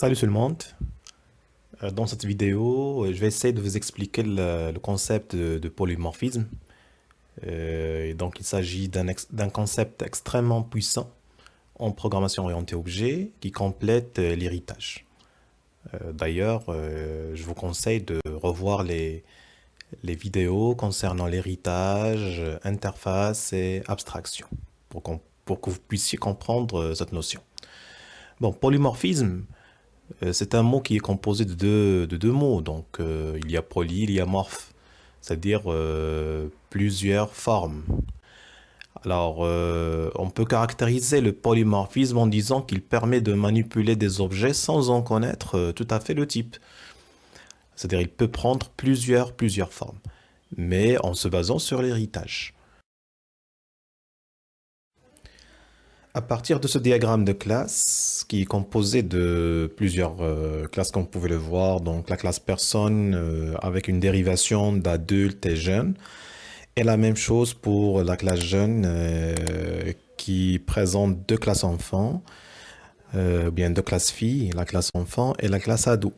Salut tout le monde. Dans cette vidéo, je vais essayer de vous expliquer le concept de polymorphisme. Et donc, il s'agit d'un concept extrêmement puissant en programmation orientée objet qui complète l'héritage. D'ailleurs, je vous conseille de revoir les vidéos concernant l'héritage, interface et abstraction pour que vous puissiez comprendre cette notion. Bon, polymorphisme. C'est un mot qui est composé de deux mots. Donc, il y a poly, il y a morphe, c'est-à-dire plusieurs formes. Alors, on peut caractériser le polymorphisme en disant qu'il permet de manipuler des objets sans en connaître tout à fait le type. C'est-à-dire, il peut prendre plusieurs formes, mais en se basant sur l'héritage. À partir de ce diagramme de classe, qui est composé de plusieurs classes comme vous pouvez le voir, donc la classe personne avec une dérivation d'adulte et jeune, et la même chose pour la classe jeune qui présente deux classes enfants, ou bien deux classes filles, la classe enfant et la classe ado.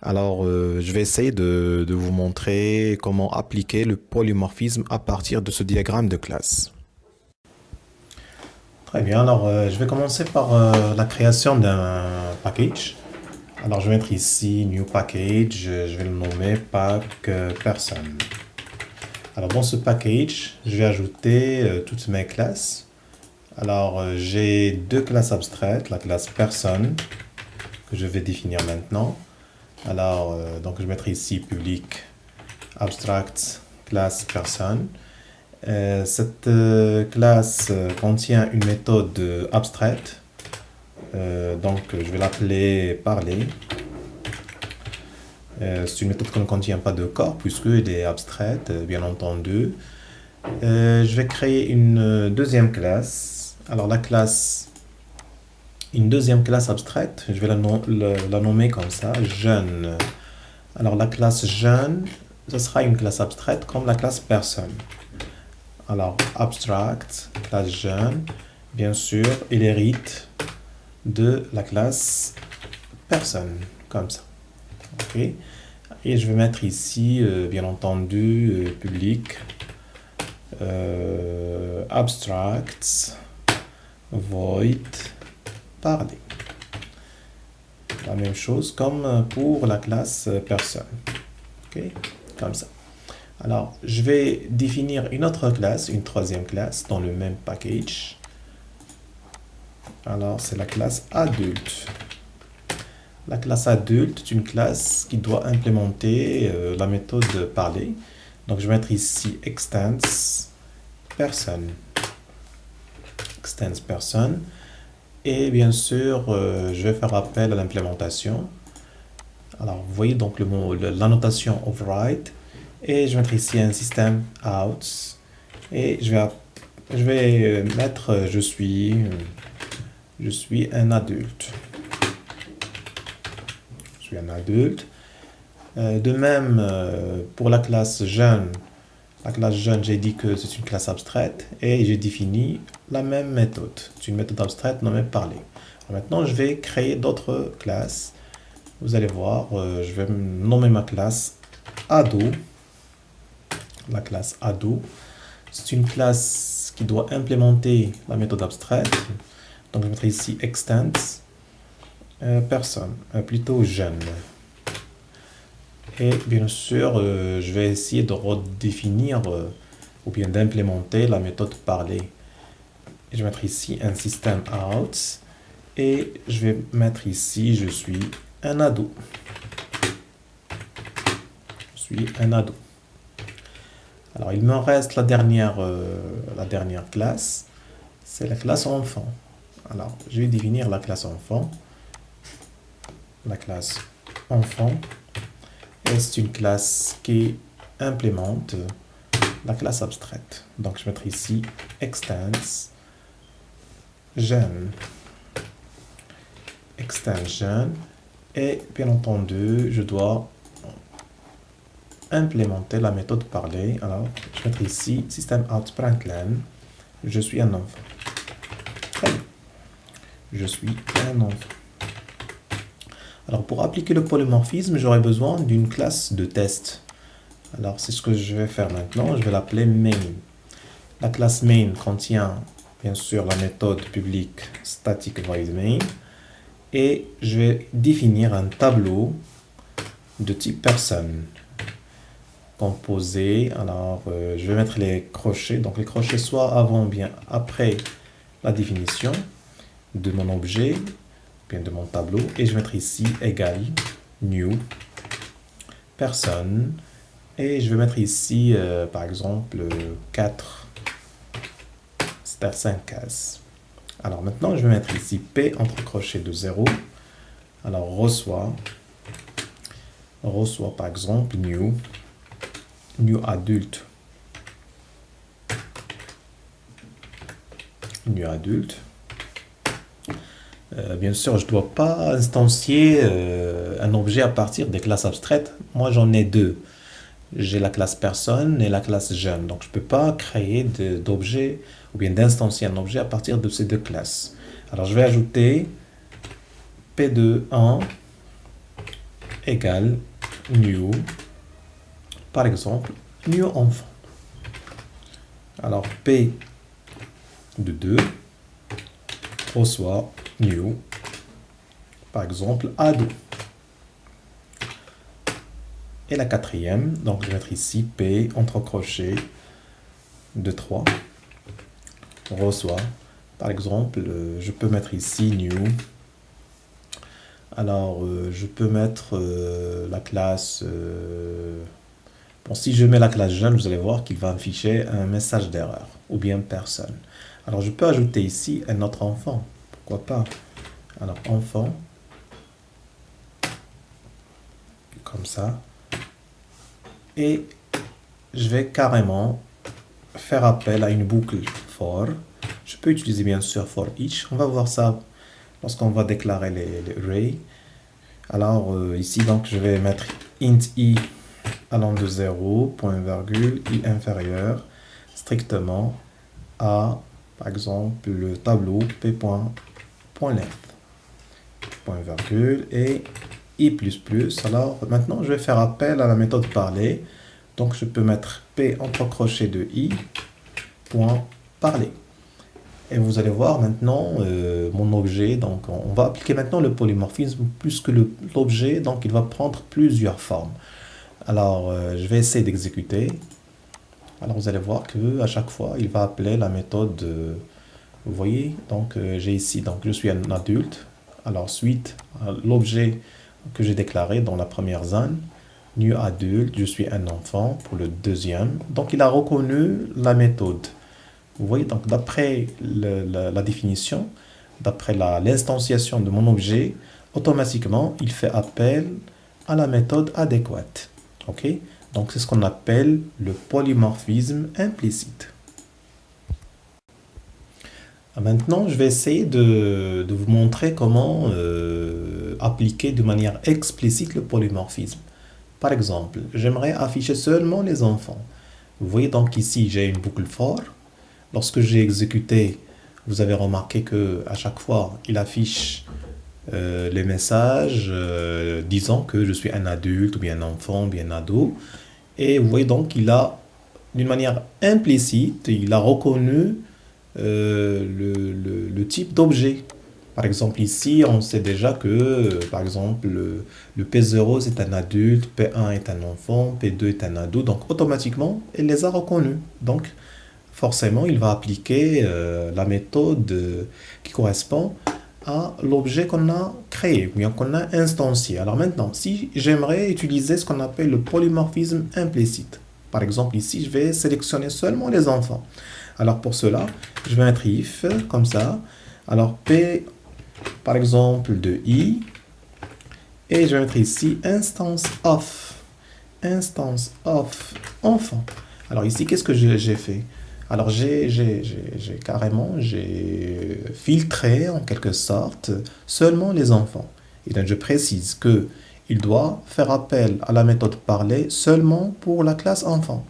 Alors, je vais essayer de vous montrer comment appliquer le polymorphisme à partir de ce diagramme de classe. Très bien, alors je vais commencer par la création d'un package. Alors je vais mettre ici New Package, je vais le nommer Pack Person. Alors dans ce package, je vais ajouter toutes mes classes. Alors j'ai deux classes abstraites, la classe Person que je vais définir maintenant. Alors donc je vais mettre ici public abstract class Person. Cette classe contient une méthode abstraite, donc je vais l'appeler parler. C'est une méthode qui ne contient pas de corps puisqu'elle est abstraite, bien entendu. Je vais créer une deuxième classe. Alors une deuxième classe abstraite, je vais la nommer comme ça, jeune. Alors la classe jeune, ce sera une classe abstraite comme la classe personne. Alors, abstract, classe jeune, bien sûr, il hérite de la classe personne, comme ça. Ok. Et je vais mettre ici, bien entendu, public, abstract, void, parler. La même chose comme pour la classe personne. Ok, comme ça. Alors, je vais définir une autre classe, une troisième classe, dans le même package. Alors, c'est la classe adulte. La classe adulte est une classe qui doit implémenter la méthode parler. Donc, je vais mettre ici extends person. Extends person. Et bien sûr, je vais faire appel à l'implémentation. Alors, vous voyez donc la notation override. Et je vais mettre ici un système out. Et je vais mettre je suis un adulte. Je suis un adulte. De même, pour la classe jeune, j'ai dit que c'est une classe abstraite et j'ai défini la même méthode. C'est une méthode abstraite nommée parler. Alors maintenant, je vais créer d'autres classes. Vous allez voir, je vais nommer ma classe ado. La classe ado. C'est une classe qui doit implémenter la méthode abstraite. Donc, je vais mettre ici extends personne, plutôt jeune. Et bien sûr, je vais essayer de redéfinir ou bien d'implémenter la méthode parler. Et je vais mettre ici un système out. Et je vais mettre ici, je suis un ado. Je suis un ado. Alors, il me reste la dernière classe, c'est la classe enfant. Alors, je vais définir la classe enfant. La classe enfant, et c'est une classe qui implémente la classe abstraite. Donc, je vais mettre ici extends jeune. Extends jeune. Et bien entendu, je dois implémenter la méthode parler. Alors, je vais mettre ici système out println. Je suis un enfant. Très bien. Je suis un enfant. Alors, pour appliquer le polymorphisme, j'aurai besoin d'une classe de test. Alors, c'est ce que je vais faire maintenant. Je vais l'appeler main. La classe main contient, bien sûr, la méthode publique static void main. Et je vais définir un tableau de type personne composé. Alors, je vais mettre les crochets. Donc, les crochets soit avant ou bien après la définition de mon objet, bien de mon tableau. Et je vais mettre ici égal new personne. Et je vais mettre ici, par exemple, 4, c'est-à-dire 5 cases. Alors maintenant, je vais mettre ici P entre crochets de 0. Alors reçoit par exemple new adulte. New adulte. Bien sûr, je ne dois pas instancier un objet à partir des classes abstraites. Moi, j'en ai deux. J'ai la classe personne et la classe jeune. Donc, je ne peux pas créer d'objet ou bien d'instancier un objet à partir de ces deux classes. Alors, je vais ajouter P de 1 égale new, par exemple, new enfant. Alors, P de 2 reçoit new, par exemple, ado. Et la quatrième, donc je vais mettre ici P entre crochets de 3 reçoit, par exemple, je peux mettre ici new. Alors, je peux mettre la classe... bon, si je mets la classe jeune, vous allez voir qu'il va afficher un message d'erreur, ou bien personne. Alors, je peux ajouter ici un autre enfant. Pourquoi pas? Alors, enfant, comme ça. Et je vais carrément faire appel à une boucle for. Je peux utiliser bien sûr for each. On va voir ça lorsqu'on va déclarer les arrays. Alors ici, donc, je vais mettre int i allant de 0, point virgule, i inférieur, strictement à, par exemple, le tableau p.length, point virgule, et i++. Alors maintenant, je vais faire appel à la méthode parler. Donc, je peux mettre p entre crochets de i, point parler. Et vous allez voir maintenant mon objet. Donc, on va appliquer maintenant le polymorphisme plus que l'objet. Donc, il va prendre plusieurs formes. Alors, je vais essayer d'exécuter. Alors, vous allez voir que à chaque fois, il va appeler la méthode. Vous voyez, donc j'ai ici, donc je suis un adulte. Alors, suite à l'objet que j'ai déclaré dans la première zone, new adulte, je suis un enfant pour le deuxième. Donc, il a reconnu la méthode. Vous voyez, donc d'après la définition, d'après l'instanciation de mon objet, automatiquement, il fait appel à la méthode adéquate. OK? Donc, c'est ce qu'on appelle le polymorphisme implicite. Maintenant, je vais essayer de vous montrer comment appliquer de manière explicite le polymorphisme. Par exemple, j'aimerais afficher seulement les enfants. Vous voyez donc ici, j'ai une boucle for. Lorsque j'ai exécuté, vous avez remarqué que à chaque fois, il affiche les messages disant que je suis un adulte, ou bien un enfant, ou bien un ado. Et vous voyez donc qu'il a, d'une manière implicite, il a reconnu le type d'objet. Par exemple, ici, on sait déjà que, par exemple, le P0 c'est un adulte, P1 est un enfant, P2 est un ado. Donc, automatiquement, il les a reconnus. Donc, forcément, il va appliquer la méthode qui correspond à l'objet qu'on a créé, ou bien qu'on a instancié. Alors maintenant, si j'aimerais utiliser ce qu'on appelle le polymorphisme implicite, par exemple ici, je vais sélectionner seulement les enfants. Alors pour cela, je vais mettre if, comme ça. Alors P, par exemple, de i, et je vais mettre ici instance of enfant. Alors ici, qu'est-ce que j'ai fait? Alors, j'ai filtré en quelque sorte seulement les enfants. Et donc, je précise que il doit faire appel à la méthode parler seulement pour la classe enfant.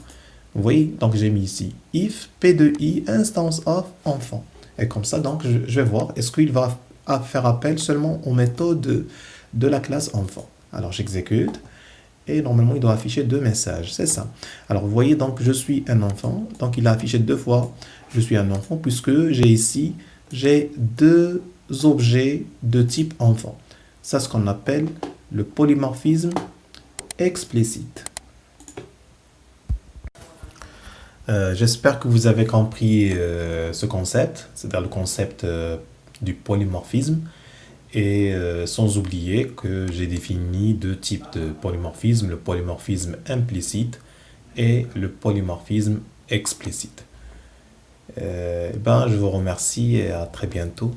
Vous voyez, donc j'ai mis ici if p de i instance of enfant. Et comme ça, donc, je vais voir, est-ce qu'il va faire appel seulement aux méthodes de la classe enfant. Alors j'exécute et normalement il doit afficher deux messages, c'est ça. Alors vous voyez donc je suis un enfant, donc il a affiché deux fois je suis un enfant puisque j'ai deux objets de type enfant. Ça c'est ce qu'on appelle le polymorphisme explicite. J'espère que vous avez compris ce concept, c'est-à-dire le concept du polymorphisme, et sans oublier que j'ai défini deux types de polymorphisme, le polymorphisme implicite et le polymorphisme explicite. Je vous remercie et à très bientôt.